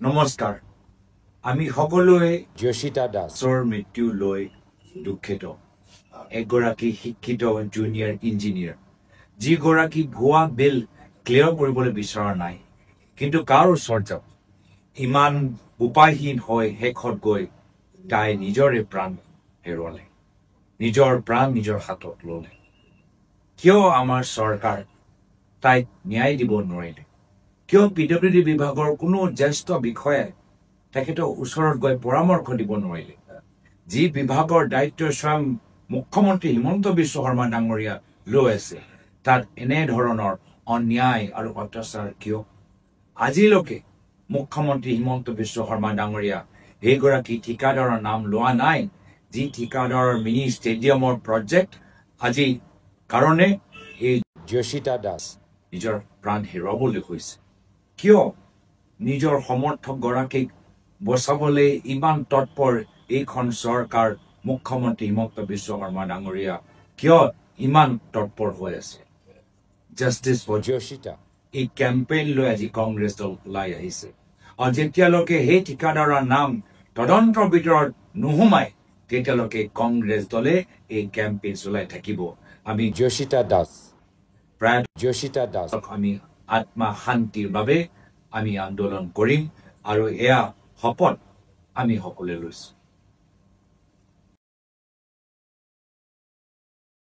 নমস্কাৰ আমি সকলোৱে যোশিতা দাসৰ মৃত্যু লৈ দুঃখিত এগৰাকী শিক্ষিত জুনিয়ৰ ইঞ্জিনিয়াৰ যিগৰাকী ভুৱা বিল ক্লিয়াৰ কৰিবলৈ বিচৰা নাই কিন্তু কাৰ ওচৰত যাব ইমান উপায়হীন হৈ শেষত গৈ তাই নিজৰে প্ৰাণ হেৰুৱালে নিজৰ প্ৰাণ নিজৰ হাতত ল'লে কিয় আমাৰ চৰকাৰ তাইক ন্যায় দিব নোৱাৰিলে কিয় পিডব্লিউডি বিভাগৰ কোনো জ্যেষ্ঠ বিষয়াই তেখেতৰ ওচৰত গৈ পৰামৰ্শ দিব নোৱাৰিলে যি বিভাগৰ দায়িত্ব স্বয়ং মুখ্যমন্ত্ৰী হিমন্ত বিশ্ব শৰ্মা ডাঙৰীয়া লৈ আছে তাত এনে ধৰণৰ অন্যায় আৰু অত্যাচাৰ কিয় আজিলৈকে মুখ্যমন্ত্ৰী হিমন্ত বিশ্ব শৰ্মা ডাঙৰীয়া এইগৰাকী ঠিকাদাৰৰ নাম লোৱা নাই যি ঠিকাদাৰৰ মিনি ষ্টেডিয়ামৰ প্ৰজেক্ট আজি কাৰণে এই যোশিতা দাস নিজৰ প্ৰাণ হেৰুৱাবলৈ হৈছে কিয় নিজৰ সমৰ্থক গৰাকীক বচাবলৈ ইমান তৎপৰ এইখন চৰকাৰ মুখ্যমন্ত্ৰী হিমন্ত বিশ্ব শৰ্মা ডাঙৰীয়া কিয় ইমান তৎপৰ হৈ আছে জাষ্টিছ ফৰ যোশিতা এই কেম্পেইন লৈ আজি কংগ্ৰেছ দল ওলাই আহিছে আৰু যেতিয়ালৈকে সেই ঠিকাদাৰৰ নাম তদন্তৰ ভিতৰত নোসোমায় তেতিয়ালৈকে কংগ্ৰেছ দলে এই কেম্পেইন চলাই থাকিব আমি যোশিতা দাস প্ৰায় যোশিতা দাস আমি আত্মা শান্তিৰ বাবে আমি আন্দোলন কৰিম আৰু এয়া শপত আমি সকলোৱে লৈছো